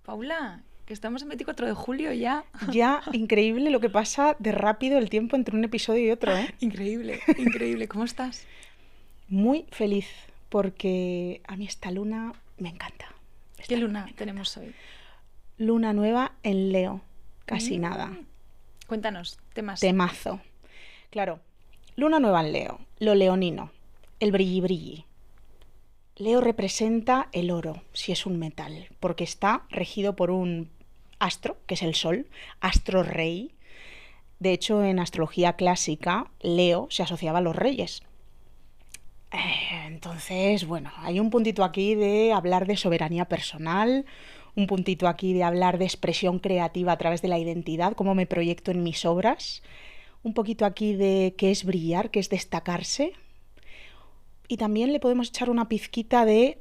Paula, que estamos en 24 de julio ya. Ya, increíble lo que pasa de rápido el tiempo entre un episodio y otro, ¿eh? Increíble, increíble. ¿Cómo estás? Muy feliz porque a mí esta luna me encanta. ¿Qué luna tenemos hoy? Luna nueva en Leo, casi nada. Cuéntanos, temas. Temazo. Claro, luna nueva en Leo, lo leonino, el brilli brilli. Leo representa el oro, si es un metal, porque está regido por un astro, que es el Sol, astro rey. De hecho, en astrología clásica, Leo se asociaba a los reyes. Entonces, bueno, hay un puntito aquí de hablar de soberanía personal, un puntito aquí de hablar de expresión creativa a través de la identidad, cómo me proyecto en mis obras, un poquito aquí de qué es brillar, qué es destacarse. Y también le podemos echar una pizquita de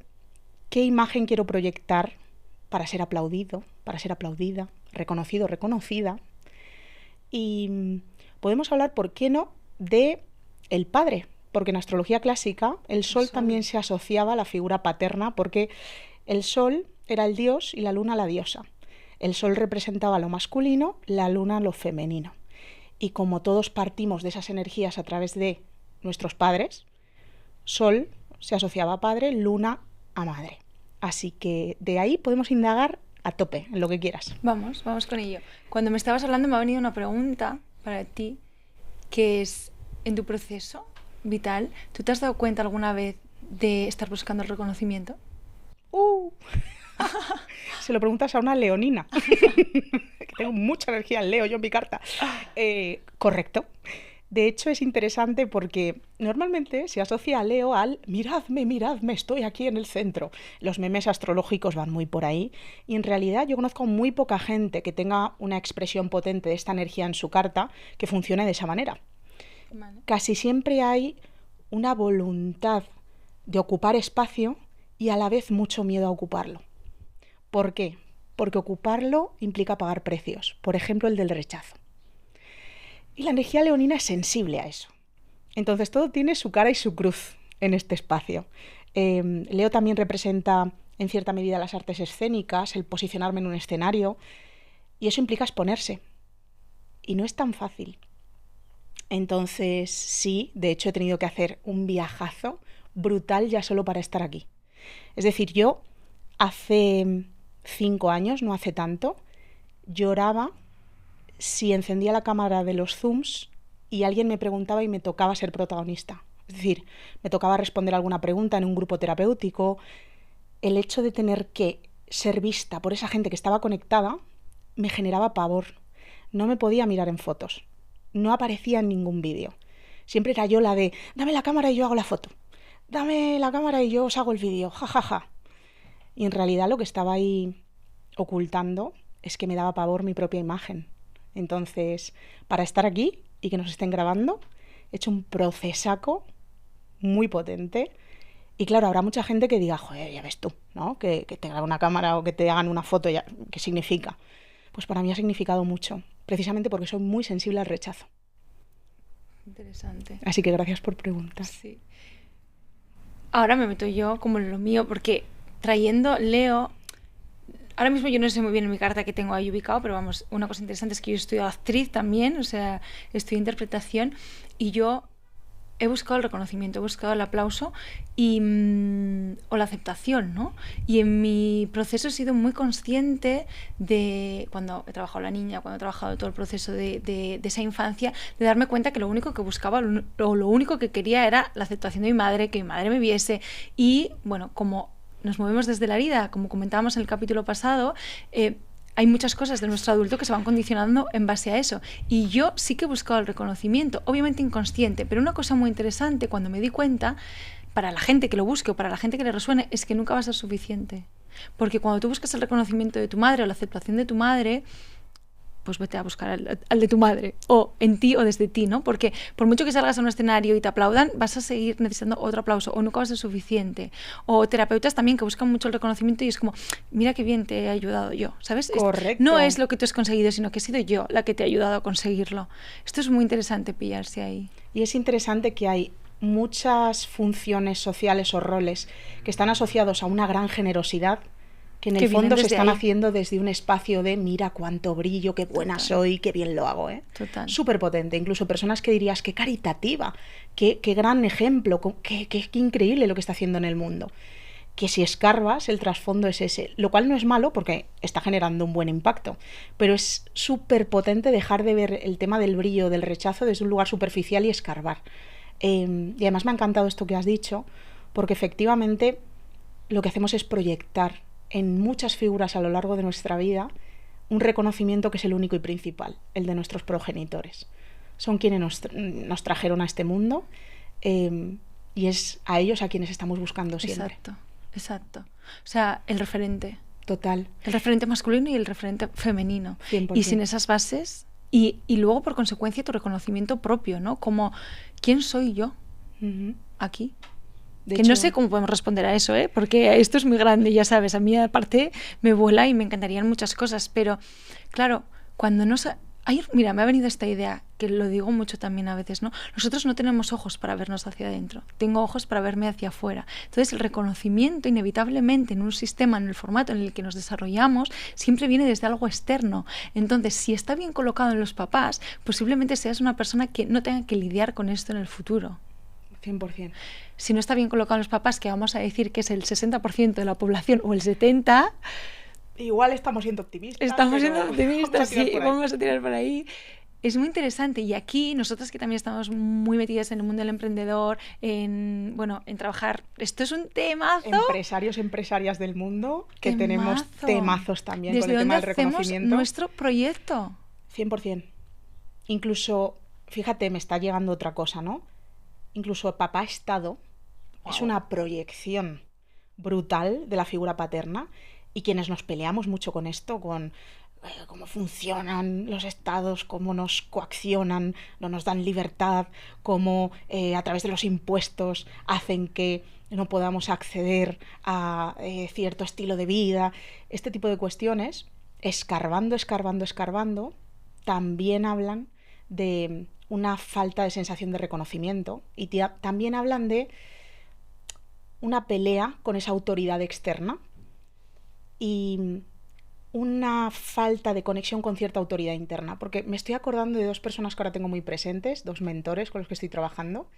qué imagen quiero proyectar para ser aplaudido, para ser aplaudida, reconocido, reconocida. Y podemos hablar, ¿por qué no?, de el padre, porque en astrología clásica el sol también se asociaba a la figura paterna, porque el sol era el dios y la luna la diosa. El sol representaba lo masculino, la luna lo femenino. Y como todos partimos de esas energías a través de nuestros padres, sol se asociaba a padre, luna a madre. Así que de ahí podemos indagar a tope, en lo que quieras. Vamos con ello. Cuando me estabas hablando me ha venido una pregunta para ti, que es, en tu proceso vital, ¿tú te has dado cuenta alguna vez de estar buscando el reconocimiento? Se lo preguntas a una leonina. Que tengo mucha energía en Leo yo en mi carta. Correcto. De hecho, es interesante porque normalmente se asocia a Leo al miradme, miradme, estoy aquí en el centro. Los memes astrológicos van muy por ahí y en realidad yo conozco muy poca gente que tenga una expresión potente de esta energía en su carta que funcione de esa manera. Vale. Casi siempre hay una voluntad de ocupar espacio y a la vez mucho miedo a ocuparlo. ¿Por qué? Porque ocuparlo implica pagar precios, por ejemplo el del rechazo. Y la energía leonina es sensible a eso. Entonces todo tiene su cara y su cruz en este espacio. Leo también representa en cierta medida las artes escénicas, el posicionarme en un escenario, y eso implica exponerse. Y no es tan fácil. Entonces sí, de hecho he tenido que hacer un viajazo brutal ya solo para estar aquí. Es decir, yo hace 5 años, no hace tanto, lloraba si encendía la cámara de los Zooms y alguien me preguntaba y me tocaba ser protagonista. Es decir, me tocaba responder alguna pregunta en un grupo terapéutico. El hecho de tener que ser vista por esa gente que estaba conectada me generaba pavor. No me podía mirar en fotos. No aparecía en ningún vídeo. Siempre era yo la de, dame la cámara y yo hago la foto. Dame la cámara y yo os hago el vídeo. Ja, ja, ja. Y en realidad lo que estaba ahí ocultando es que me daba pavor mi propia imagen. Entonces, para estar aquí y que nos estén grabando, he hecho un procesaco muy potente. Y claro, habrá mucha gente que diga, joder, ya ves tú, ¿no? Que te grabe una cámara o que te hagan una foto, ya, ¿qué significa? Pues para mí ha significado mucho, precisamente porque soy muy sensible al rechazo. Interesante. Así que gracias por preguntar. Sí. Ahora me meto yo como en lo mío, porque trayendo Leo... Ahora mismo yo no sé muy bien en mi carta que tengo ahí ubicado, pero vamos, una cosa interesante es que yo estudio actriz también, o sea, estudio interpretación y yo he buscado el reconocimiento, he buscado el aplauso y, o la aceptación, ¿no? Y en mi proceso he sido muy consciente de, cuando he trabajado la niña, cuando he trabajado todo el proceso de esa infancia, de darme cuenta que lo único que buscaba, o lo único que quería era la aceptación de mi madre, que mi madre me viese y, bueno, como nos movemos desde la herida, como comentábamos en el capítulo pasado, hay muchas cosas de nuestro adulto que se van condicionando en base a eso. Y yo sí que he buscado el reconocimiento, obviamente inconsciente, pero una cosa muy interesante cuando me di cuenta, para la gente que lo busque o para la gente que le resuene, es que nunca va a ser suficiente. Porque cuando tú buscas el reconocimiento de tu madre o la aceptación de tu madre, pues vete a buscar al de tu madre, o en ti o desde ti, ¿no? Porque por mucho que salgas a un escenario y te aplaudan, vas a seguir necesitando otro aplauso, o nunca va a ser suficiente. O terapeutas también que buscan mucho el reconocimiento y es como, mira qué bien te he ayudado yo, ¿sabes? Correcto. No es lo que tú has conseguido, sino que he sido yo la que te ha ayudado a conseguirlo. Esto es muy interesante pillarse ahí. Y es interesante que hay muchas funciones sociales o roles que están asociados a una gran generosidad que en Que el vienen fondo se desde están ahí. haciendo desde un espacio de mira cuánto brillo, qué buena Total. soy, qué bien lo hago, ¿eh? Total. Súper potente. Incluso personas que dirías, qué caritativa, qué gran ejemplo, qué increíble lo que está haciendo en el mundo. Que si escarbas, el trasfondo es ese. Lo cual no es malo porque está generando un buen impacto. Pero es súper potente dejar de ver el tema del brillo, del rechazo desde un lugar superficial y escarbar. Y además me ha encantado esto que has dicho, porque efectivamente lo que hacemos es proyectar en muchas figuras a lo largo de nuestra vida un reconocimiento que es el único y principal, el de nuestros progenitores. Son quienes nos trajeron a este mundo y es a ellos a quienes estamos buscando siempre. Exacto, exacto. O sea, el referente. Total. El referente masculino y el referente femenino. 100%. Y sin esas bases, y luego por consecuencia tu reconocimiento propio, ¿no? Como, ¿quién soy yo aquí? De que hecho, no sé cómo podemos responder a eso, ¿eh? Porque esto es muy grande, ya sabes, a mí aparte me vuela y me encantarían muchas cosas, pero claro, cuando no... Mira, me ha venido esta idea, que lo digo mucho también a veces, ¿no? Nosotros no tenemos ojos para vernos hacia adentro, tengo ojos para verme hacia afuera. Entonces el reconocimiento inevitablemente en un sistema, en el formato en el que nos desarrollamos, siempre viene desde algo externo. Entonces, si está bien colocado en los papás, posiblemente seas una persona que no tenga que lidiar con esto en el futuro. 100%. Si no está bien colocado en los papás, que vamos a decir que es el 60% de la población o el 70%, igual estamos siendo optimistas. Estamos siendo optimistas, sí, vamos a tirar por ahí. Es muy interesante y aquí nosotras que también estamos muy metidas en el mundo del emprendedor, en trabajar, esto es un temazo. Empresarios, empresarias del mundo, que tenemos temazos también con el tema del reconocimiento. Nuestro proyecto. 100%. Incluso, fíjate, me está llegando otra cosa, ¿no? Incluso papá Estado es una proyección brutal de la figura paterna y quienes nos peleamos mucho con esto, con cómo funcionan los estados, cómo nos coaccionan, no nos dan libertad, cómo a través de los impuestos hacen que no podamos acceder a cierto estilo de vida. Este tipo de cuestiones, escarbando, también hablan de una falta de sensación de reconocimiento y también hablan de una pelea con esa autoridad externa y una falta de conexión con cierta autoridad interna, porque me estoy acordando de dos personas que ahora tengo muy presentes, dos mentores con los que estoy trabajando,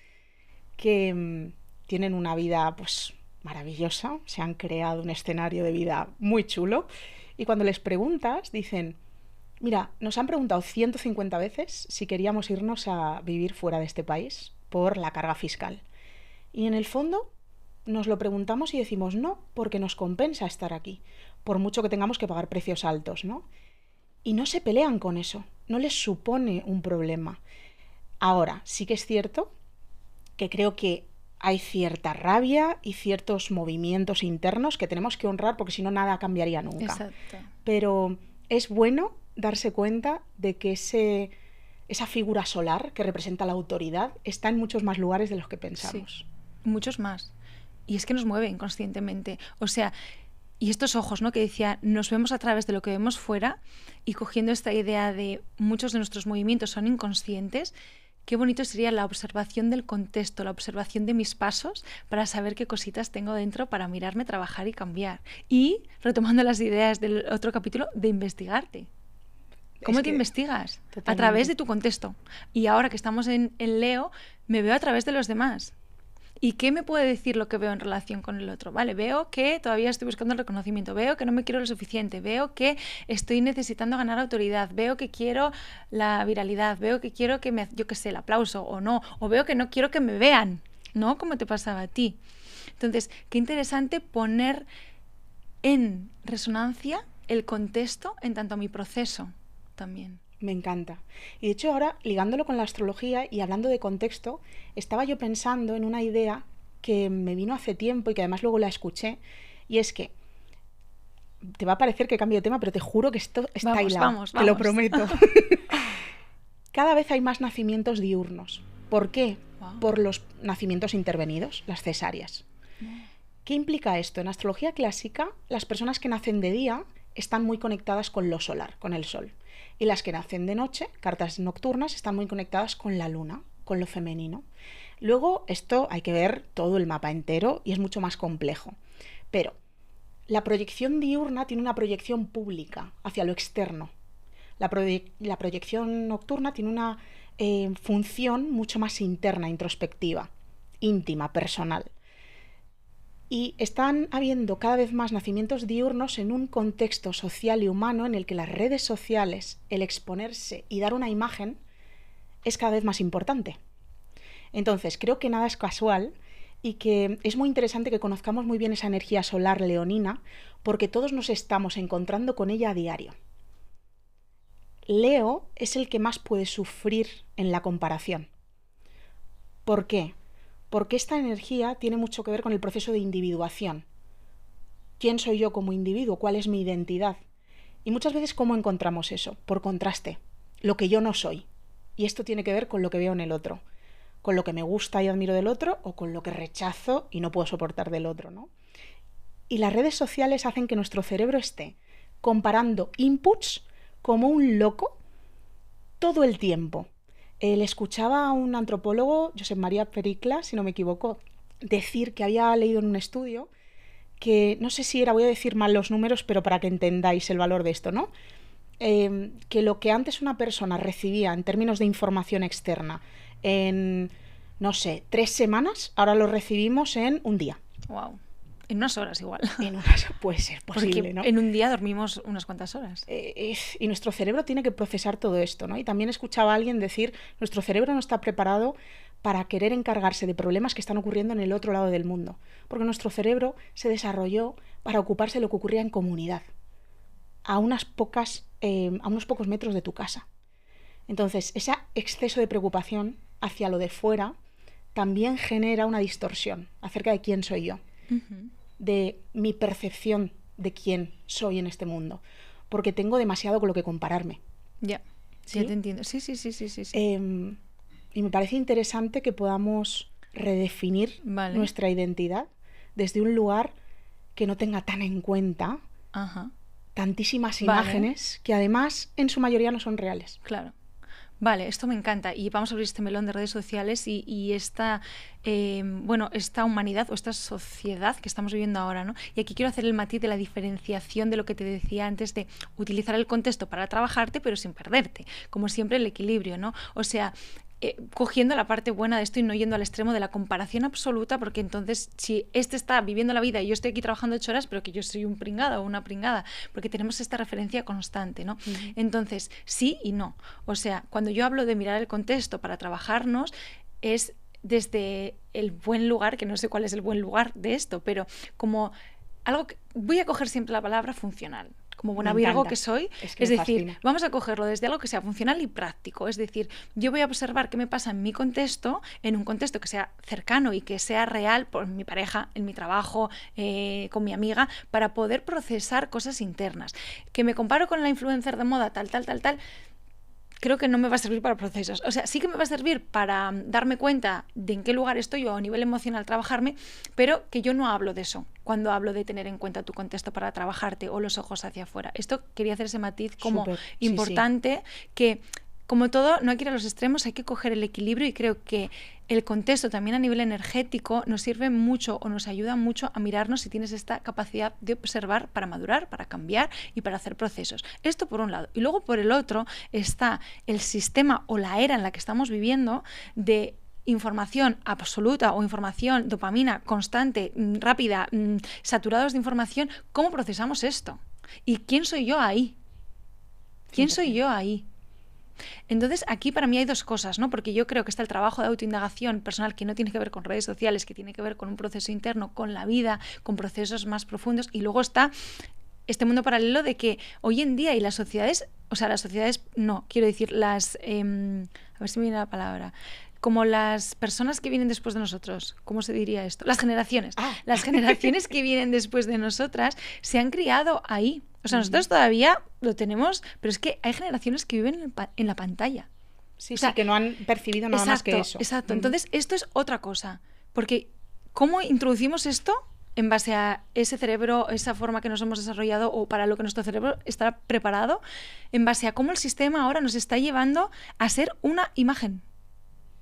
que tienen una vida pues maravillosa, se han creado un escenario de vida muy chulo y cuando les preguntas dicen: mira, nos han preguntado 150 veces si queríamos irnos a vivir fuera de este país por la carga fiscal. Y en el fondo nos lo preguntamos y decimos no, porque nos compensa estar aquí, por mucho que tengamos que pagar precios altos, ¿no? Y no se pelean con eso, no les supone un problema. Ahora, sí que es cierto que creo que hay cierta rabia y ciertos movimientos internos que tenemos que honrar porque si no nada cambiaría nunca. Exacto. Pero es bueno darse cuenta de que esa figura solar que representa la autoridad está en muchos más lugares de los que pensamos. Sí, muchos más. Y es que nos mueve inconscientemente. O sea, y estos ojos, ¿no? Que decía, nos vemos a través de lo que vemos fuera y cogiendo esta idea de muchos de nuestros movimientos son inconscientes. Qué bonito sería la observación del contexto, la observación de mis pasos para saber qué cositas tengo dentro para mirarme, trabajar y cambiar. Y, retomando las ideas del otro capítulo, de investigarte. ¿Cómo te investigas? Totalmente. A través de tu contexto. Y ahora que estamos en Leo, me veo a través de los demás. ¿Y qué me puede decir lo que veo en relación con el otro? Vale, veo que todavía estoy buscando el reconocimiento, veo que no me quiero lo suficiente, veo que estoy necesitando ganar autoridad, veo que quiero la viralidad, veo que quiero que yo qué sé, el aplauso o no, o veo que no quiero que me vean, ¿no? Como te pasaba a ti. Entonces, qué interesante poner en resonancia el contexto en tanto a mi proceso también. Me encanta. Y de hecho ahora, ligándolo con la astrología y hablando de contexto, estaba yo pensando en una idea que me vino hace tiempo y que además luego la escuché, y es que te va a parecer que cambio de tema, pero te juro que esto está hilado, vamos. te lo prometo. Cada vez hay más nacimientos diurnos. ¿Por qué? Wow. Por los nacimientos intervenidos, las cesáreas. ¿Qué implica esto? En astrología clásica, las personas que nacen de día están muy conectadas con lo solar, con el sol. Y las que nacen de noche, cartas nocturnas, están muy conectadas con la luna, con lo femenino. Luego, esto hay que ver todo el mapa entero y es mucho más complejo. Pero La proyección diurna tiene una proyección pública hacia lo externo. La proyección nocturna tiene una función mucho más interna, introspectiva, íntima, personal. Y están habiendo cada vez más nacimientos diurnos en un contexto social y humano en el que las redes sociales, el exponerse y dar una imagen, es cada vez más importante. Entonces, creo que nada es casual y que es muy interesante que conozcamos muy bien esa energía solar leonina, porque todos nos estamos encontrando con ella a diario. Leo es el que más puede sufrir en la comparación. ¿Por qué? Porque esta energía tiene mucho que ver con el proceso de individuación. ¿Quién soy yo como individuo? ¿Cuál es mi identidad? Y muchas veces, ¿cómo encontramos eso? Por contraste, lo que yo no soy. Y esto tiene que ver con lo que veo en el otro, con lo que me gusta y admiro del otro o con lo que rechazo y no puedo soportar del otro, ¿no? Y las redes sociales hacen que nuestro cerebro esté comparando inputs como un loco todo el tiempo. Le escuchaba a un antropólogo, Josep María Pericla, si no me equivoco, decir que había leído en un estudio que, no sé si era, voy a decir mal los números, pero para que entendáis el valor de esto, ¿no? Que lo que antes una persona recibía en términos de información externa en, no sé, 3 semanas, ahora lo recibimos en un día. Wow. En unas horas igual. En unas puede ser posible, porque ¿no? En un día dormimos unas cuantas horas. Y nuestro cerebro tiene que procesar todo esto, ¿no? Y también escuchaba a alguien decir, nuestro cerebro no está preparado para querer encargarse de problemas que están ocurriendo en el otro lado del mundo. Porque nuestro cerebro se desarrolló para ocuparse de lo que ocurría en comunidad, a unos pocos metros de tu casa. Entonces, ese exceso de preocupación hacia lo de fuera también genera una distorsión acerca de quién soy yo. Uh-huh. De mi percepción de quién soy en este mundo, porque tengo demasiado con lo que compararme. Ya, ¿sí? Ya te entiendo. Sí. Y me parece interesante que podamos redefinir nuestra identidad desde un lugar que no tenga tan en cuenta tantísimas imágenes que además en su mayoría no son reales. Claro. Vale, esto me encanta y vamos a abrir este melón de redes sociales y esta humanidad o esta sociedad que estamos viviendo ahora, ¿no? Y aquí quiero hacer el matiz de la diferenciación de lo que te decía antes de utilizar el contexto para trabajarte pero sin perderte, como siempre el equilibrio, ¿no? O sea, cogiendo la parte buena de esto y no yendo al extremo de la comparación absoluta, porque entonces si este está viviendo la vida y yo estoy aquí trabajando 8 horas, pero que yo soy un pringado o una pringada, porque tenemos esta referencia constante, ¿no? Uh-huh. Entonces, sí y no. O sea, cuando yo hablo de mirar el contexto para trabajarnos, es desde el buen lugar, que no sé cuál es el buen lugar de esto, pero como algo que voy a coger siempre la palabra funcional. Como buena Virgo que soy, es decir, fascina. Vamos a cogerlo desde algo que sea funcional y práctico, es decir, yo voy a observar qué me pasa en mi contexto, en un contexto que sea cercano y que sea real por mi pareja, en mi trabajo, con mi amiga, para poder procesar cosas internas. Que me comparo con la influencer de moda, tal, creo que no me va a servir para procesos. O sea, sí que me va a servir para darme cuenta de en qué lugar estoy o a nivel emocional trabajarme, pero que yo no hablo de eso cuando hablo de tener en cuenta tu contexto para trabajarte o los ojos hacia afuera. Esto quería hacer ese matiz como importante, que como todo, no hay que ir a los extremos, hay que coger el equilibrio y creo que el contexto también a nivel energético nos sirve mucho o nos ayuda mucho a mirarnos si tienes esta capacidad de observar para madurar, para cambiar y para hacer procesos. Esto por un lado. Y luego por el otro está el sistema o la era en la que estamos viviendo de información absoluta o información, dopamina constante, rápida, saturados de información. ¿Cómo procesamos esto? ¿Y quién soy yo ahí? ¿Quién soy yo ahí? Entonces aquí para mí hay dos cosas, ¿no? Porque yo creo que está el trabajo de autoindagación personal que no tiene que ver con redes sociales, que tiene que ver con un proceso interno, con la vida, con procesos más profundos, y luego está este mundo paralelo de que hoy en día y las sociedades, no, quiero decir a ver si me viene la palabra, como las personas que vienen después de nosotros, ¿cómo se diría esto? Las generaciones. Las generaciones que vienen después de nosotras se han criado ahí. O sea, nosotros todavía lo tenemos, pero es que hay generaciones que viven en la pantalla. Sí, o sea, que no han percibido nada más que eso. Exacto. Entonces, esto es otra cosa. Porque, ¿cómo introducimos esto en base a ese cerebro, esa forma que nos hemos desarrollado o para lo que nuestro cerebro está preparado? En base a cómo el sistema ahora nos está llevando a ser una imagen.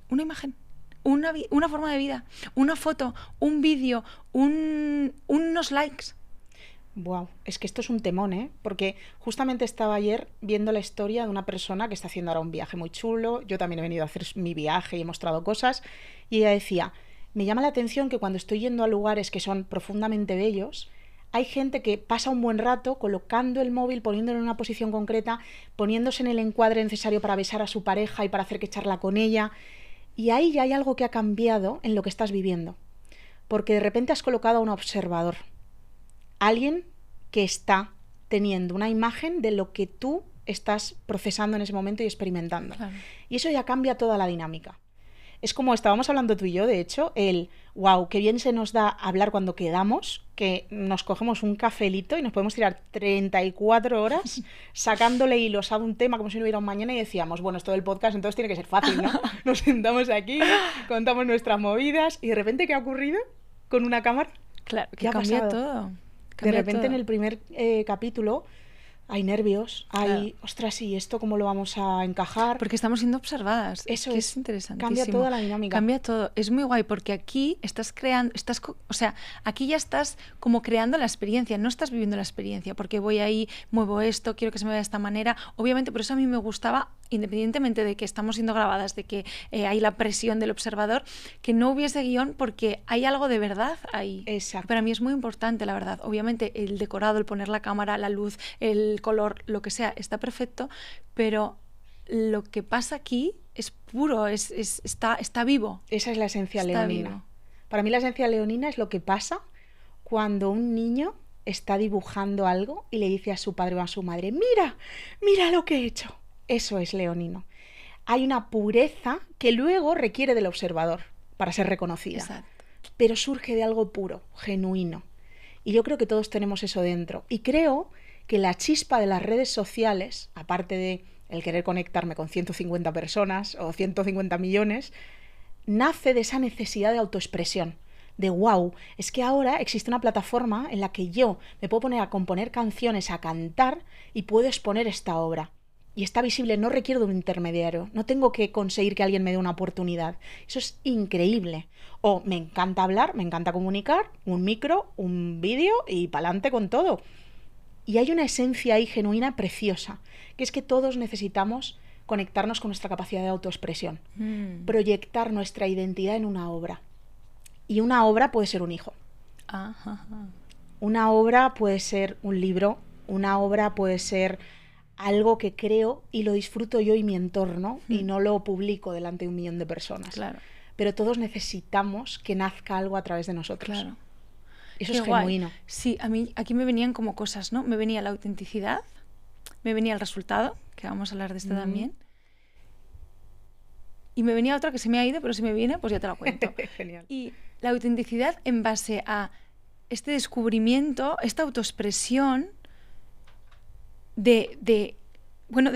Una imagen. Una forma de vida. Una foto. Un vídeo. Unos likes. Wow, es que esto es un temón, ¿eh? Porque justamente estaba ayer viendo la historia de una persona que está haciendo ahora un viaje muy chulo. Yo también he venido a hacer mi viaje y he mostrado cosas. Y ella decía, me llama la atención que cuando estoy yendo a lugares que son profundamente bellos, hay gente que pasa un buen rato colocando el móvil, poniéndolo en una posición concreta, poniéndose en el encuadre necesario para besar a su pareja y para hacer que charla con ella. Y ahí ya hay algo que ha cambiado en lo que estás viviendo. Porque de repente has colocado a un observador. Alguien que está teniendo una imagen de lo que tú estás procesando en ese momento y experimentando. Claro. Y eso ya cambia toda la dinámica. Es como estábamos hablando tú y yo, de hecho, wow, qué bien se nos da hablar cuando quedamos, que nos cogemos un cafelito y nos podemos tirar 34 horas sacándole hilos a un tema como si no hubiera un mañana y decíamos, bueno, esto del podcast entonces tiene que ser fácil, ¿no? Nos sentamos aquí, contamos nuestras movidas y de repente, ¿qué ha ocurrido con una cámara? Claro, que ¿Qué ha cambia pasado? todo. De Cambia repente todo. en el primer capítulo hay nervios, hay, Claro. ostras, ¿y esto cómo lo vamos a encajar? Porque estamos siendo observadas. Eso que es, es interesantísimo. cambia toda la dinámica. Cambia todo. Es muy guay porque aquí estás creando, o sea, aquí ya estás como creando la experiencia, no estás viviendo la experiencia, porque voy ahí, muevo esto, quiero que se me vea de esta manera. Obviamente, por eso a mí me gustaba, independientemente de que estamos siendo grabadas, de que hay la presión del observador, que no hubiese guión porque hay algo de verdad ahí. Exacto. Para mí es muy importante, la verdad. Obviamente, el decorado, el poner la cámara, la luz, el color, lo que sea, está perfecto, pero lo que pasa aquí es puro, está vivo. Esa es la esencia Está leonina. vivo. Para mí la esencia leonina es lo que pasa cuando un niño está dibujando algo y le dice a su padre o a su madre, mira, mira lo que he hecho. Eso es leonino. Hay una pureza que luego requiere del observador para ser reconocida. Exacto. Pero surge de algo puro, genuino. Y yo creo que todos tenemos eso dentro. Y creo que la chispa de las redes sociales, aparte de el querer conectarme con 150 personas o 150 millones, nace de esa necesidad de autoexpresión. De wow, es que ahora existe una plataforma en la que yo me puedo poner a componer canciones, a cantar y puedo exponer esta obra. Y está visible, no requiero de un intermediario, no tengo que conseguir que alguien me dé una oportunidad. Eso es increíble. O me encanta hablar, me encanta comunicar, un micro, un vídeo y pa'lante con todo. Y hay una esencia ahí genuina preciosa, que es que todos necesitamos conectarnos con nuestra capacidad de autoexpresión, proyectar nuestra identidad en una obra. Y una obra puede ser un hijo. Ajá. Una obra puede ser un libro, una obra puede ser algo que creo y lo disfruto yo y mi entorno y no lo publico delante de 1 millón de personas. Claro. Pero todos necesitamos que nazca algo a través de nosotros. Claro. Eso Qué es guay. genuino. Sí, a mí aquí me venían como cosas, ¿no? Me venía la autenticidad, me venía el resultado, que vamos a hablar de esto también. Y me venía otra que se me ha ido, pero si me viene, pues ya te la cuento. Genial. Y la autenticidad en base a este descubrimiento, esta autoexpresión de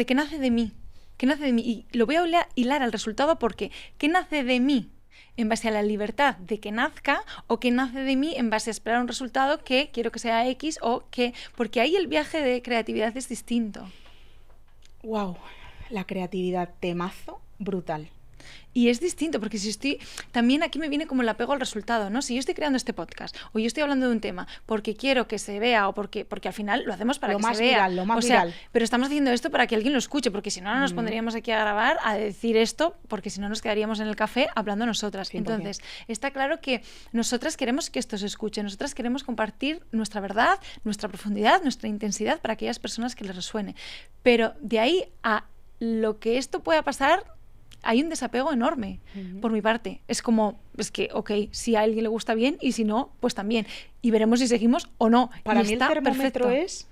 que nace de mí. Que nace de mí. Y lo voy a hilar al resultado porque ¿qué nace de mí? En base a la libertad de que nazca o que nace de mí en base a esperar un resultado que quiero que sea X o que... Porque ahí el viaje de creatividad es distinto. Wow, la creatividad, temazo, brutal. Y es distinto, porque si estoy... También aquí me viene como el apego al resultado, ¿no? Si yo estoy creando este podcast o yo estoy hablando de un tema porque quiero que se vea o porque al final lo hacemos para Lo que más se vea. viral, lo más o sea, viral. pero estamos haciendo esto para que alguien lo escuche, porque si no, no nos pondríamos aquí a grabar, a decir esto, porque si no nos quedaríamos en el café hablando nosotras. 100%. Entonces, está claro que nosotras queremos que esto se escuche, nosotras queremos compartir nuestra verdad, nuestra profundidad, nuestra intensidad para aquellas personas que les resuene. Pero de ahí a lo que esto pueda pasar... Hay un desapego enorme por mi parte. Es como, es que, ok, si a alguien le gusta bien y si no, pues también. Y veremos si seguimos o no. Para y mí el está termómetro perfecto. es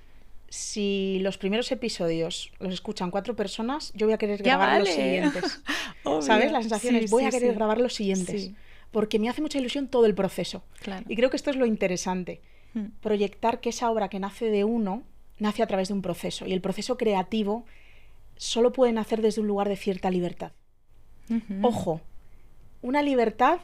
si los primeros episodios los escuchan 4 personas, yo voy a querer Ya grabar los vale. siguientes. Obvio. ¿Sabes? La sensación Sí, es voy sí, a querer sí. grabar los siguientes. Sí. Porque me hace mucha ilusión todo el proceso. Claro. Y creo que esto es lo interesante. Proyectar que esa obra que nace de uno, nace a través de un proceso. Y el proceso creativo solo puede nacer desde un lugar de cierta libertad. Ojo, una libertad,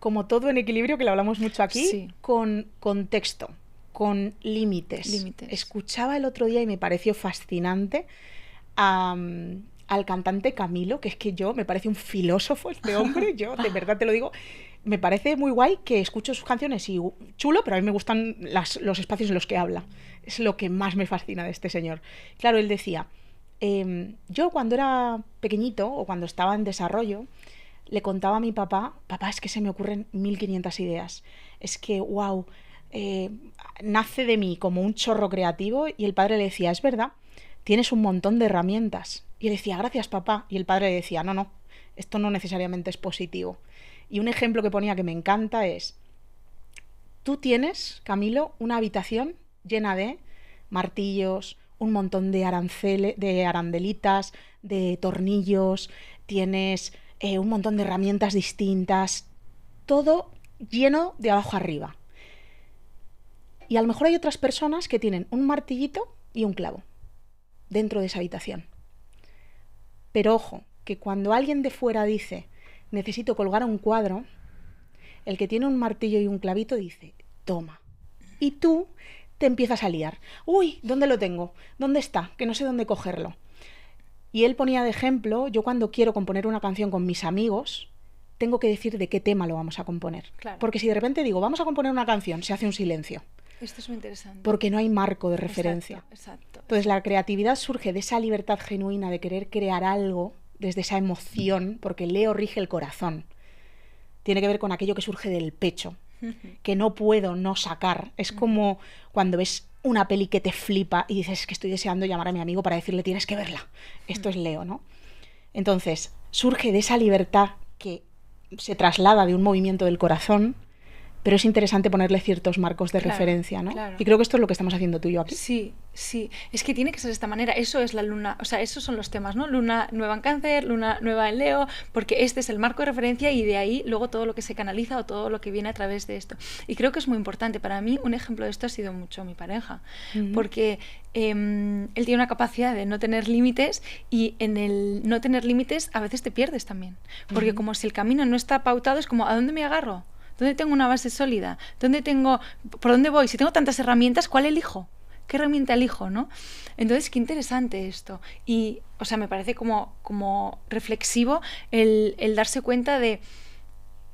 como todo en equilibrio, que lo hablamos mucho aquí, Sí. con contexto, con límites. Escuchaba el otro día y me pareció fascinante al cantante Camilo, que es que me parece un filósofo este hombre, yo de verdad te lo digo, Me parece muy guay que escucho sus canciones y chulo, pero a mí me gustan los espacios en los que habla. Es lo que más me fascina de este señor. Claro, él decía, yo cuando era pequeñito o cuando estaba en desarrollo, le contaba a mi papá, papá, es que se me ocurren 1500 ideas. Es que, wow, nace de mí como un chorro creativo, y el padre le decía, es verdad, tienes un montón de herramientas. Y él decía, gracias, papá. Y el padre le decía, no, no, esto no necesariamente es positivo. Y un ejemplo que ponía que me encanta es, tú tienes, Camilo, una habitación llena de martillos, un montón de arandelitas, de tornillos, tienes un montón de herramientas distintas, todo lleno de abajo arriba. Y a lo mejor hay otras personas que tienen un martillito y un clavo dentro de esa habitación. Pero ojo, que cuando alguien de fuera dice, necesito colgar un cuadro, el que tiene un martillo y un clavito dice, toma. Y tú te empiezas a liar. Uy, ¿dónde lo tengo? ¿Dónde está? Que no sé dónde cogerlo. Y él ponía de ejemplo, yo cuando quiero componer una canción con mis amigos, tengo que decir de qué tema lo vamos a componer. Claro. Porque si de repente digo, vamos a componer una canción, se hace un silencio. Esto es muy interesante. Porque no hay marco de referencia. Exacto. Entonces la creatividad surge de esa libertad genuina de querer crear algo desde esa emoción, porque Leo rige el corazón. Tiene que ver con aquello que surge del pecho, que no puedo no sacar. Es como cuando ves una peli que te flipa y dices, es que estoy deseando llamar a mi amigo para decirle, tienes que verla. Esto es Leo, ¿no? Entonces, surge de esa libertad que se traslada de un movimiento del corazón, pero es interesante ponerle ciertos marcos de referencia, ¿no? Claro. Y creo que esto es lo que estamos haciendo tú y yo aquí. Sí, sí. Es que tiene que ser de esta manera. Eso es la luna, o sea, esos son los temas, ¿no? Luna nueva en Cáncer, luna nueva en Leo, porque este es el marco de referencia y de ahí luego todo lo que se canaliza o todo lo que viene a través de esto. Y creo que es muy importante. Para mí un ejemplo de esto ha sido mucho mi pareja, porque él tiene una capacidad de no tener límites, y en el no tener límites a veces te pierdes también. Porque como si el camino no está pautado, es como, ¿a dónde me agarro? ¿Dónde tengo una base sólida? ¿Por dónde voy? Si tengo tantas herramientas, ¿cuál elijo? ¿Qué herramienta elijo, no? Entonces, qué interesante esto. Y, o sea, me parece como reflexivo el darse cuenta de,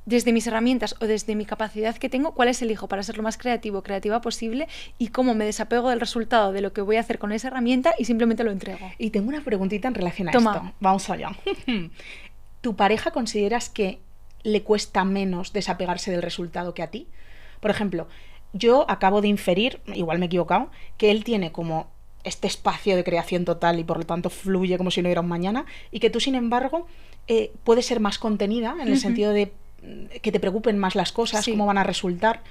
desde mis herramientas o desde mi capacidad que tengo, cuáles elijo para ser lo más creativa posible, y cómo me desapego del resultado de lo que voy a hacer con esa herramienta y simplemente lo entrego. Y tengo una preguntita en relación a Toma. esto. Vamos allá. ¿Tu pareja consideras que le cuesta menos desapegarse del resultado que a ti? Por ejemplo, yo acabo de inferir, igual me he equivocado, que él tiene como este espacio de creación total y por lo tanto fluye como si no hubiera un mañana, y que tú, sin embargo, puedes ser más contenida en el sentido de que te preocupen más las cosas, cómo van a resultar.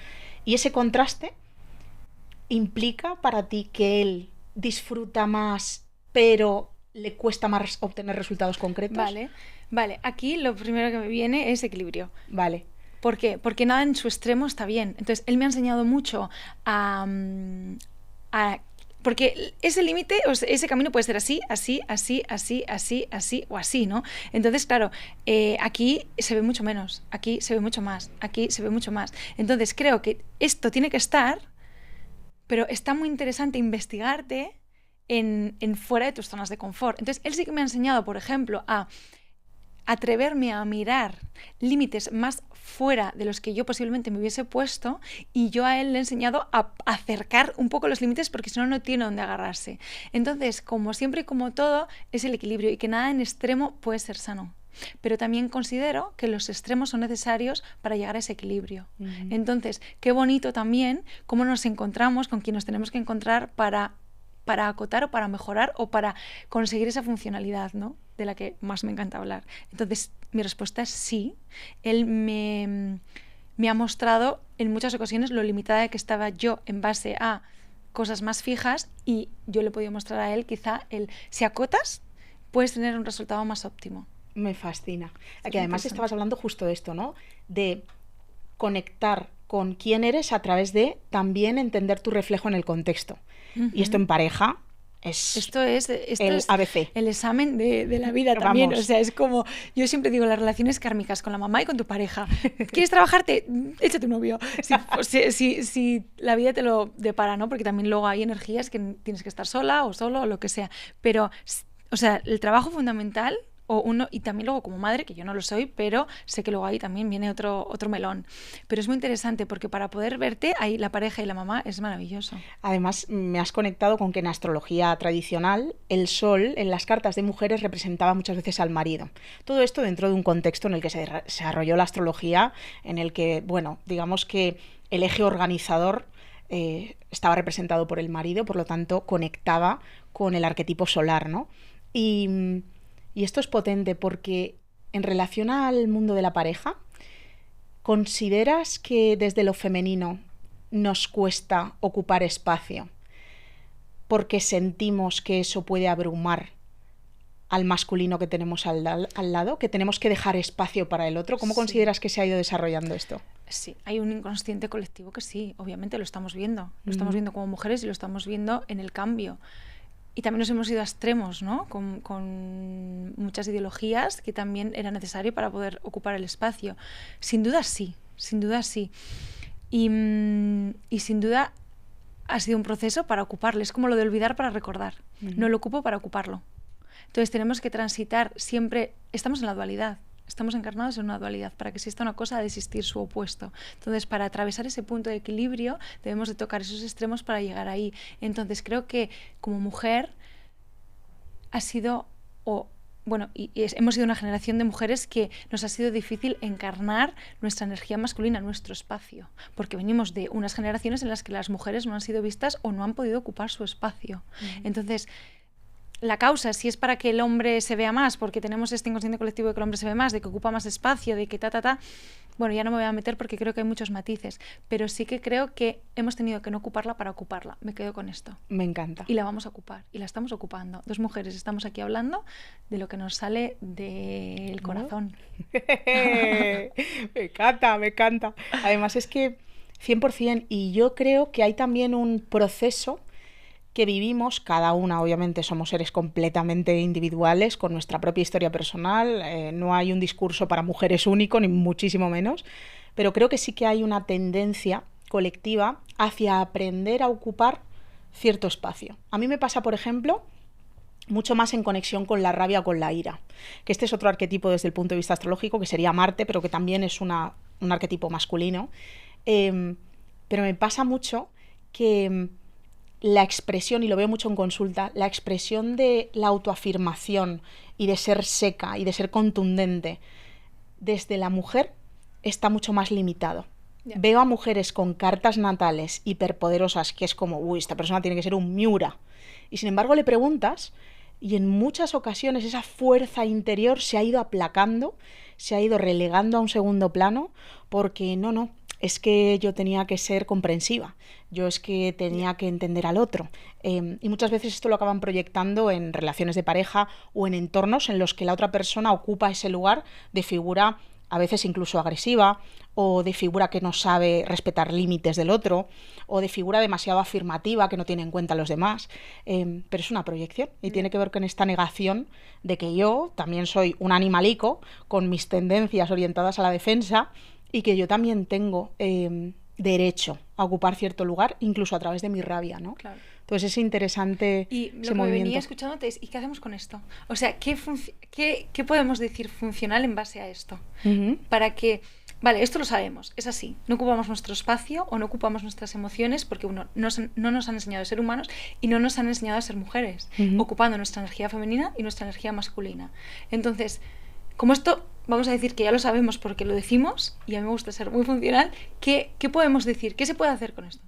Y ese contraste implica para ti que él disfruta más, pero le cuesta más obtener resultados concretos. Vale, aquí lo primero que me viene es equilibrio. Vale. ¿Por qué? Porque nada en su extremo está bien. Entonces, él me ha enseñado mucho porque ese límite, o sea, ese camino puede ser así, así, así, así, así, así o así, ¿no? Entonces, claro, aquí se ve mucho menos, aquí se ve mucho más, aquí se ve mucho más. Entonces, creo que esto tiene que estar, pero está muy interesante investigarte en fuera de tus zonas de confort. Entonces, él sí que me ha enseñado, por ejemplo, a atreverme a mirar límites más fuera de los que yo posiblemente me hubiese puesto, y yo a él le he enseñado a acercar un poco los límites, porque si no, no tiene dónde agarrarse. Entonces, como siempre y como todo, es el equilibrio, y que nada en extremo puede ser sano. Pero también considero que los extremos son necesarios para llegar a ese equilibrio. Entonces, qué bonito también cómo nos encontramos con quien nos tenemos que encontrar para acotar o para mejorar o para conseguir esa funcionalidad, ¿no?, de la que más me encanta hablar. Entonces, mi respuesta es sí. Él me ha mostrado en muchas ocasiones lo limitada que estaba yo en base a cosas más fijas, y yo le he podido mostrar a él quizá si acotas, puedes tener un resultado más óptimo. Me fascina. Aquí además estabas hablando justo de esto, ¿no? De conectar con quién eres a través de también entender tu reflejo en el contexto. Y esto en pareja esto es el ABC. El examen de la vida también. Vamos. O sea, es como, yo siempre digo, las relaciones kármicas con la mamá y con tu pareja. ¿Quieres trabajarte? Échate un novio. Si la vida te lo depara, ¿no? Porque también luego hay energías que tienes que estar sola o solo o lo que sea. Pero, o sea, el trabajo fundamental O uno, y también luego como madre, que yo no lo soy, pero sé que luego ahí también viene otro melón. Pero es muy interesante porque para poder verte, ahí la pareja y la mamá es maravilloso. Además, me has conectado con que en astrología tradicional el sol en las cartas de mujeres representaba muchas veces al marido. Todo esto dentro de un contexto en el que se desarrolló la astrología, en el que, bueno, digamos que el eje organizador estaba representado por el marido, por lo tanto conectaba con el arquetipo solar, ¿no? Y esto es potente porque en relación al mundo de la pareja, ¿consideras que desde lo femenino nos cuesta ocupar espacio porque sentimos que eso puede abrumar al masculino que tenemos al lado, que tenemos que dejar espacio para el otro? ¿Cómo consideras que se ha ido desarrollando esto? Sí, hay un inconsciente colectivo que sí, obviamente lo estamos viendo. Lo estamos viendo como mujeres y lo estamos viendo en el cambio. Y también nos hemos ido a extremos, ¿no? Con muchas ideologías que también era necesario para poder ocupar el espacio. Sin duda sí, sin duda sí. Y sin duda ha sido un proceso para ocuparlo. Es como lo de olvidar para recordar. No lo ocupo para ocuparlo. Entonces tenemos que transitar siempre. Estamos en la dualidad. Estamos encarnados en una dualidad. Para que exista una cosa ha de existir su opuesto. Entonces, para atravesar ese punto de equilibrio, debemos de tocar esos extremos para llegar ahí. Entonces, creo que como mujer ha sido, hemos sido una generación de mujeres que nos ha sido difícil encarnar nuestra energía masculina, nuestro espacio. Porque venimos de unas generaciones en las que las mujeres no han sido vistas o no han podido ocupar su espacio. Entonces, la causa, si es para que el hombre se vea más, porque tenemos este inconsciente colectivo de que el hombre se ve más, de que ocupa más espacio, de que bueno, ya no me voy a meter porque creo que hay muchos matices, pero sí que creo que hemos tenido que no ocuparla para ocuparla. Me quedo con esto. Me encanta. Y la vamos a ocupar, y la estamos ocupando. Dos mujeres estamos aquí hablando de lo que nos sale del corazón. Me encanta, me encanta. Además es que 100%, y yo creo que hay también un proceso que vivimos, cada una, obviamente somos seres completamente individuales, con nuestra propia historia personal, no hay un discurso para mujeres único, ni muchísimo menos, pero creo que sí que hay una tendencia colectiva hacia aprender a ocupar cierto espacio. A mí me pasa, por ejemplo, mucho más en conexión con la rabia o con la ira, que este es otro arquetipo desde el punto de vista astrológico, que sería Marte, pero que también es un arquetipo masculino, pero me pasa mucho que la expresión, y lo veo mucho en consulta, la expresión de la autoafirmación y de ser seca y de ser contundente desde la mujer está mucho más limitado. Yeah. Veo a mujeres con cartas natales hiperpoderosas que es como, uy, esta persona tiene que ser un Miura. Y sin embargo le preguntas y en muchas ocasiones esa fuerza interior se ha ido aplacando, se ha ido relegando a un segundo plano porque no, es que yo tenía que ser comprensiva, yo es que tenía que entender al otro. Y muchas veces esto lo acaban proyectando en relaciones de pareja o en entornos en los que la otra persona ocupa ese lugar de figura a veces incluso agresiva, o de figura que no sabe respetar límites del otro, o de figura demasiado afirmativa que no tiene en cuenta a los demás. Pero es una proyección y tiene que ver con esta negación de que yo también soy un animalico con mis tendencias orientadas a la defensa y que yo también tengo derecho a ocupar cierto lugar, incluso a través de mi rabia, ¿no? Claro. Entonces es interesante y lo ese que movimiento. Venía escuchándote es, ¿y qué hacemos con esto? O sea, ¿qué podemos decir funcional en base a esto? Para que, vale, esto lo sabemos, es así, no ocupamos nuestro espacio o no ocupamos nuestras emociones porque no nos han enseñado a ser humanos y no nos han enseñado a ser mujeres, ocupando nuestra energía femenina y nuestra energía masculina. Entonces, como esto vamos a decir que ya lo sabemos porque lo decimos, y a mí me gusta ser muy funcional, ¿qué podemos decir? ¿Qué se puede hacer con esto?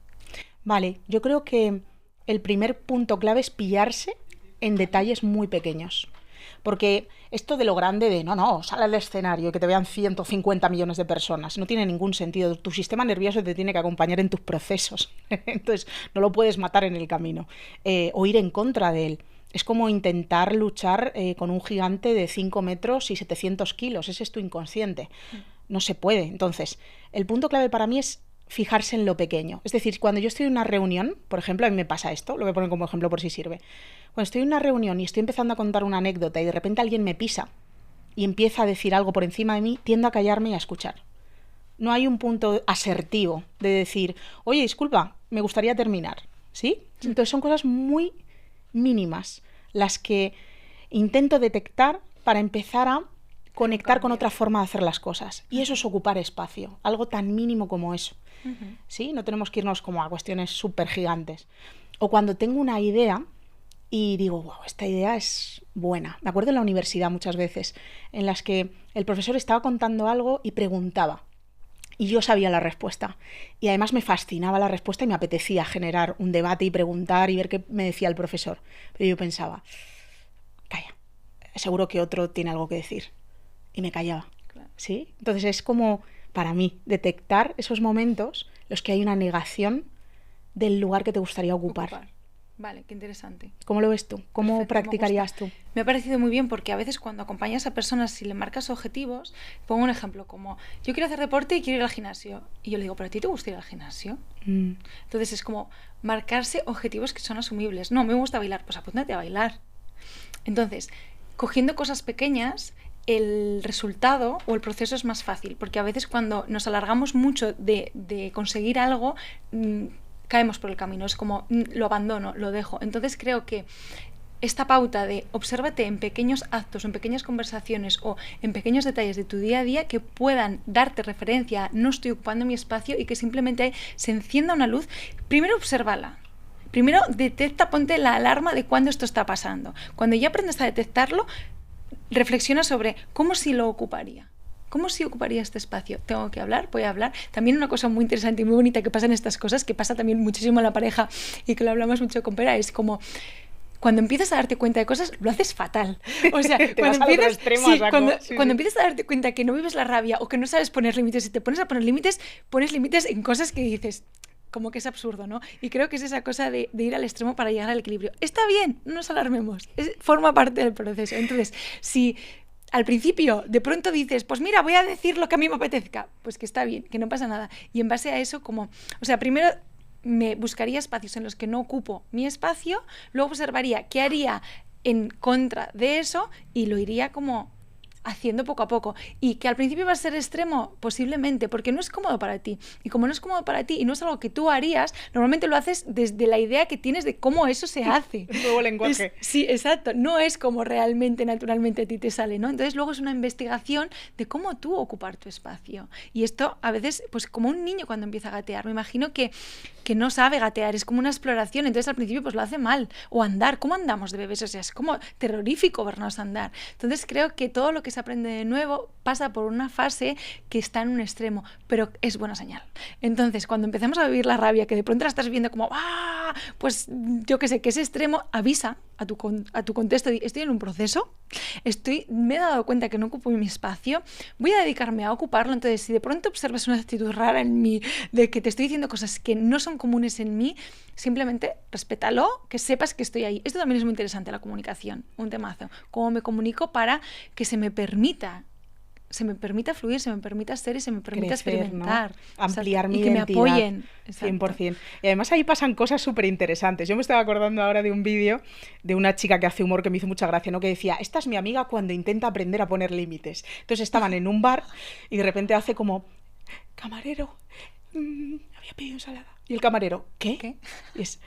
Vale, yo creo que el primer punto clave es pillarse en detalles muy pequeños. Porque esto de lo grande de no, sale al escenario y que te vean 150 millones de personas, no tiene ningún sentido. Tu sistema nervioso te tiene que acompañar en tus procesos. Entonces no lo puedes matar en el camino o ir en contra de él. Es como intentar luchar con un gigante de 5 metros y 700 kilos. Ese es tu inconsciente. No se puede. Entonces, el punto clave para mí es fijarse en lo pequeño. Es decir, cuando yo estoy en una reunión, por ejemplo, a mí me pasa esto, lo voy a poner como ejemplo por si sirve. Cuando estoy en una reunión y estoy empezando a contar una anécdota y de repente alguien me pisa y empieza a decir algo por encima de mí, tiendo a callarme y a escuchar. No hay un punto asertivo de decir, oye, disculpa, me gustaría terminar, ¿sí? Entonces son cosas muy mínimas las que intento detectar para empezar a conectar con Cambia. otra forma de hacer las cosas. Y eso es ocupar espacio, algo tan mínimo como eso. ¿Sí? No tenemos que irnos como a cuestiones súper gigantes. O cuando tengo una idea y digo, wow, esta idea es buena. Me acuerdo en la universidad muchas veces en las que el profesor estaba contando algo y preguntaba. Y yo sabía la respuesta. Y además me fascinaba la respuesta y me apetecía generar un debate y preguntar y ver qué me decía el profesor. Pero yo pensaba, calla, seguro que otro tiene algo que decir. Y me callaba. Claro. ¿Sí? Entonces es como, para mí, detectar esos momentos en los que hay una negación del lugar que te gustaría ocupar. Vale, qué interesante. ¿Cómo lo ves tú? ¿Cómo Perfecto, practicarías tú? Me ha parecido muy bien porque a veces cuando acompañas a personas, si le marcas objetivos, pongo un ejemplo como, yo quiero hacer deporte y quiero ir al gimnasio. Y yo le digo, ¿pero a ti te gusta ir al gimnasio? Entonces es como marcarse objetivos que son asumibles. No, me gusta bailar, pues apúntate a bailar. Entonces, cogiendo cosas pequeñas, el resultado o el proceso es más fácil, porque a veces cuando nos alargamos mucho de conseguir algo, caemos por el camino, es como lo abandono, lo dejo. Entonces creo que esta pauta de obsérvate en pequeños actos, en pequeñas conversaciones o en pequeños detalles de tu día a día que puedan darte referencia a no estoy ocupando mi espacio y que simplemente ahí se encienda una luz, primero obsérvala. Primero detecta, ponte la alarma de cuándo esto está pasando. Cuando ya aprendes a detectarlo, reflexiona sobre cómo sí lo ocuparía. ¿Cómo sí ocuparía este espacio? Tengo que hablar, voy a hablar. También una cosa muy interesante y muy bonita que pasa en estas cosas, que pasa también muchísimo en la pareja y que lo hablamos mucho con Pera, es como cuando empiezas a darte cuenta de cosas, lo haces fatal. O sea, cuando empiezas a darte cuenta que no vives la rabia o que no sabes poner límites y te pones a pones límites en cosas que dices, como que es absurdo, ¿no? Y creo que es esa cosa de ir al extremo para llegar al equilibrio. Está bien, no nos alarmemos, forma parte del proceso. Entonces, si al principio de pronto dices, pues mira, voy a decir lo que a mí me apetezca, pues que está bien, que no pasa nada. Y en base a eso, como, o sea, primero me buscaría espacios en los que no ocupo mi espacio, luego observaría qué haría en contra de eso y lo iría como haciendo poco a poco. Y que al principio va a ser extremo, posiblemente, porque no es cómodo para ti. Y como no es cómodo para ti y no es algo que tú harías, normalmente lo haces desde la idea que tienes de cómo eso se hace. Nuevo lenguaje. Sí, exacto. No es como realmente, naturalmente a ti te sale, ¿no? Entonces luego es una investigación de cómo tú ocupar tu espacio. Y esto a veces, pues como un niño cuando empieza a gatear, me imagino que no sabe gatear, es como una exploración, entonces al principio pues lo hace mal. O andar, ¿cómo andamos de bebés? O sea, es como terrorífico vernos andar. Entonces creo que todo lo que se aprende de nuevo pasa por una fase que está en un extremo, pero es buena señal. Entonces, cuando empezamos a vivir la rabia, que de pronto la estás viendo como, ¡ah! Pues yo qué sé, que es extremo, avisa a tu contexto, estoy en un proceso, me he dado cuenta que no ocupo mi espacio, voy a dedicarme a ocuparlo. Entonces, si de pronto observas una actitud rara en mí, de que te estoy diciendo cosas que no son comunes en mí, simplemente respétalo, que sepas que estoy ahí. Esto también es muy interesante, la comunicación, un temazo. Cómo me comunico para que se me permita fluir, se me permita ser y se me permita crecer, experimentar, ¿no? Ampliar mi y que identidad, me apoyen. 100%. Y además ahí pasan cosas súper interesantes. Yo me estaba acordando ahora de un vídeo de una chica que hace humor que me hizo mucha gracia, ¿no? Que decía, esta es mi amiga cuando intenta aprender a poner límites. Entonces estaban en un bar y de repente hace como, camarero, había pedido ensalada. Y el camarero, ¿qué? Y es,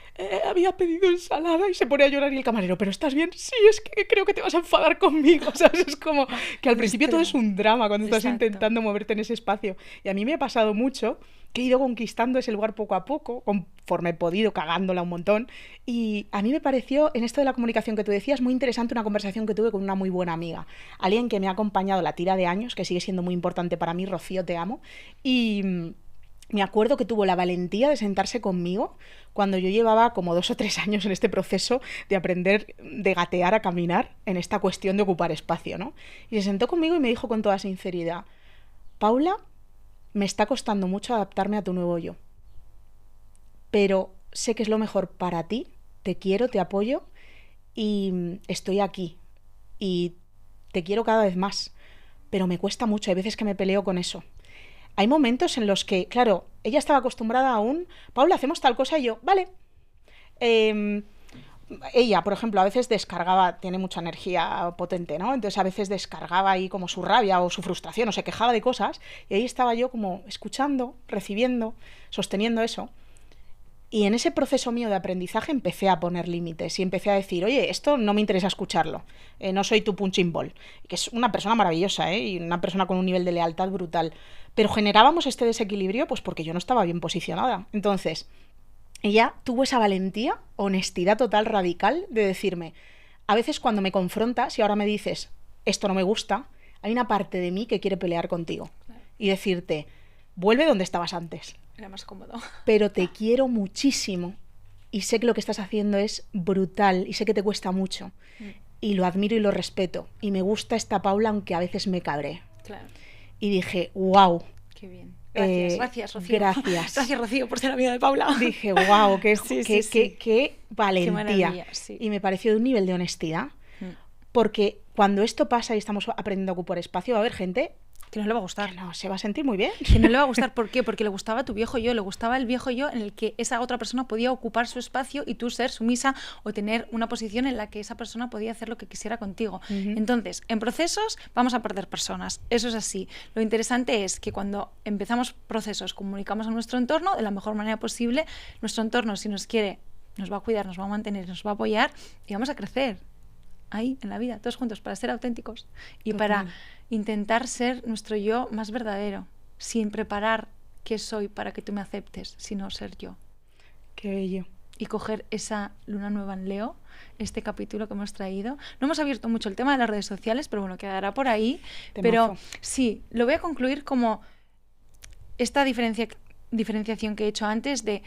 había pedido ensalada, y se pone a llorar y el camarero, ¿pero estás bien? Sí, es que creo que te vas a enfadar conmigo, ¿sabes? Es como que al principio todo es un drama cuando estás intentando moverte en ese espacio. Y a mí me ha pasado mucho que he ido conquistando ese lugar poco a poco, conforme he podido, cagándola un montón. Y a mí me pareció, en esto de la comunicación que tú decías, muy interesante una conversación que tuve con una muy buena amiga. Alguien que me ha acompañado la tira de años, que sigue siendo muy importante para mí, Rocío, te amo. Y me acuerdo que tuvo la valentía de sentarse conmigo cuando yo llevaba como 2 o 3 años en este proceso de aprender de gatear a caminar en esta cuestión de ocupar espacio, ¿no? Y se sentó conmigo y me dijo con toda sinceridad, Paula, me está costando mucho adaptarme a tu nuevo yo, pero sé que es lo mejor para ti, te quiero, te apoyo y estoy aquí y te quiero cada vez más, pero me cuesta mucho, hay veces que me peleo con eso. Hay momentos en los que, claro, ella estaba acostumbrada a Paula, hacemos tal cosa y yo, vale. Ella, por ejemplo, a veces descargaba, tiene mucha energía potente, ¿no? Entonces a veces descargaba ahí como su rabia o su frustración o se quejaba de cosas y ahí estaba yo como escuchando, recibiendo, sosteniendo eso. Y en ese proceso mío de aprendizaje empecé a poner límites y empecé a decir, oye, esto no me interesa escucharlo, no soy tu punching ball, que es una persona maravillosa, y una persona con un nivel de lealtad brutal, pero generábamos este desequilibrio pues porque yo no estaba bien posicionada. Entonces, ella tuvo esa valentía, honestidad total, radical, de decirme, a veces cuando me confrontas y ahora me dices, esto no me gusta, hay una parte de mí que quiere pelear contigo, claro, y decirte, vuelve donde estabas antes. Era más cómodo. Pero te quiero muchísimo y sé que lo que estás haciendo es brutal y sé que te cuesta mucho. Y lo admiro y lo respeto. Y me gusta esta Paula, aunque a veces me cabré. Claro. Y dije, wow. Qué bien. Gracias, Rocío. Gracias. Gracias, Rocío, por ser amiga de Paula. Dije, wow, qué Qué valentía. sí. Y me pareció de un nivel de honestidad. Porque cuando esto pasa y estamos aprendiendo a ocupar espacio, va a haber gente que no le va a gustar. Que no, se va a sentir muy bien. Que no le va a gustar. ¿Por qué? Porque le gustaba tu viejo yo, le gustaba el viejo yo en el que esa otra persona podía ocupar su espacio y tú ser sumisa o tener una posición en la que esa persona podía hacer lo que quisiera contigo. Entonces, en procesos vamos a perder personas. Eso es así. Lo interesante es que cuando empezamos procesos, comunicamos a nuestro entorno de la mejor manera posible. Nuestro entorno, si nos quiere, nos va a cuidar, nos va a mantener, nos va a apoyar y vamos a crecer ahí en la vida, todos juntos, para ser auténticos y para intentar ser nuestro yo más verdadero, sin preparar qué soy para que tú me aceptes, sino ser yo. Qué bello. Y coger esa luna nueva en Leo, este capítulo que hemos traído. No hemos abierto mucho el tema de las redes sociales, pero bueno, quedará por ahí. Pero sí, lo voy a concluir como esta diferenciación que he hecho antes de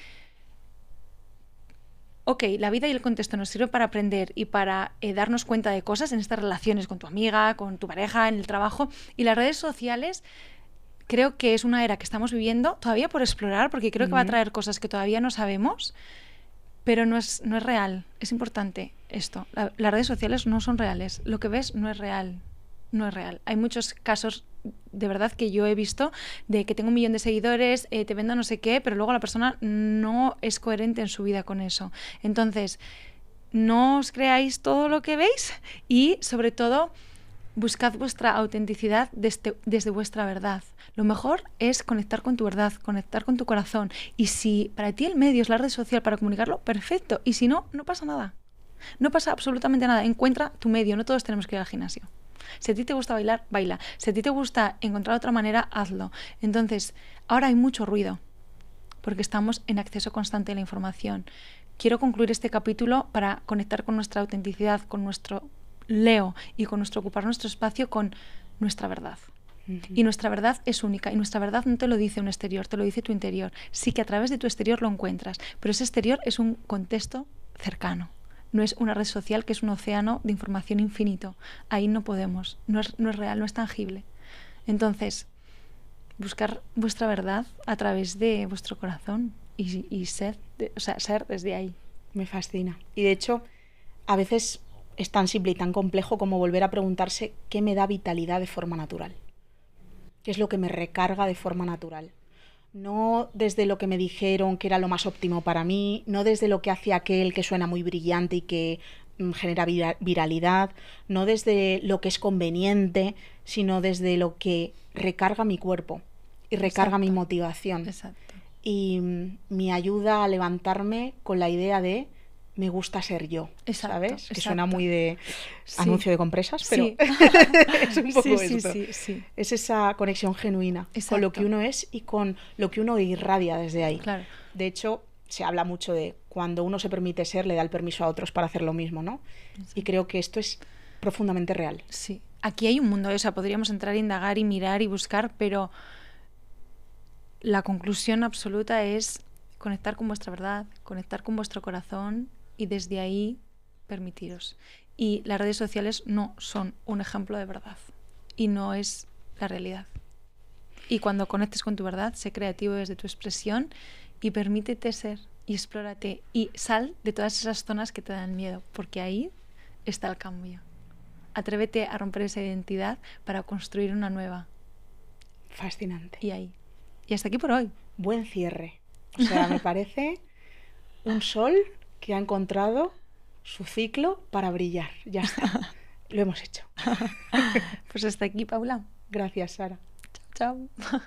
ok, la vida y el contexto nos sirven para aprender y para darnos cuenta de cosas en estas relaciones con tu amiga, con tu pareja, en el trabajo. Y las redes sociales creo que es una era que estamos viviendo todavía por explorar, porque creo que va a traer cosas que todavía no sabemos, pero no es real. Es importante esto. Las redes sociales no son reales. Lo que ves no es real. No es real. Hay muchos casos de verdad que yo he visto de que tengo 1 millón de seguidores, te vendo no sé qué, pero luego la persona no es coherente en su vida con eso. Entonces, no os creáis todo lo que veis y, sobre todo, buscad vuestra autenticidad desde vuestra verdad. Lo mejor es conectar con tu verdad, conectar con tu corazón. Y si para ti el medio es la red social para comunicarlo, perfecto. Y si no, no pasa nada. No pasa absolutamente nada. Encuentra tu medio. No todos tenemos que ir al gimnasio. Si a ti te gusta bailar, baila. Si a ti te gusta encontrar otra manera, hazlo. Entonces, ahora hay mucho ruido, porque estamos en acceso constante a la información. Quiero concluir este capítulo para conectar con nuestra autenticidad, con nuestro Leo y con nuestro ocupar nuestro espacio con nuestra verdad. Y nuestra verdad es única, y nuestra verdad no te lo dice un exterior, te lo dice tu interior. Sí que a través de tu exterior lo encuentras, pero ese exterior es un contexto cercano. No es una red social que es un océano de información infinito. Ahí no podemos, no es real, no es tangible. Entonces, buscar vuestra verdad a través de vuestro corazón y ser desde ahí. Me fascina. Y de hecho, a veces es tan simple y tan complejo como volver a preguntarse qué me da vitalidad de forma natural. ¿Qué es lo que me recarga de forma natural? No desde lo que me dijeron que era lo más óptimo para mí, no desde lo que hace aquel que suena muy brillante y que genera viralidad, no desde lo que es conveniente, sino desde lo que recarga mi cuerpo y recarga mi motivación. Exacto. Y me ayuda a levantarme con la idea de me gusta ser yo, ¿sabes? Que suena muy de anuncio de compresas, pero sí. Es un poco esto. Sí. Es esa conexión genuina con lo que uno es y con lo que uno irradia desde ahí. Claro. De hecho, se habla mucho de cuando uno se permite ser, le da el permiso a otros para hacer lo mismo, ¿no? Sí. Y creo que esto es profundamente real. Sí. Aquí hay un mundo, o sea, podríamos entrar a indagar y mirar y buscar, pero la conclusión absoluta es conectar con vuestra verdad, conectar con vuestro corazón y desde ahí permitiros. Y las redes sociales no son un ejemplo de verdad y no es la realidad. Y cuando conectes con tu verdad, sé creativo desde tu expresión y permítete ser y explórate y sal de todas esas zonas que te dan miedo, porque ahí está el cambio. Atrévete a romper esa identidad para construir una nueva. Fascinante. Y ahí. Y hasta aquí por hoy. Buen cierre. O sea, me parece un sol que ha encontrado su ciclo para brillar. Ya está. Lo hemos hecho. Pues hasta aquí, Paula. Gracias, Sara. Chao, chao.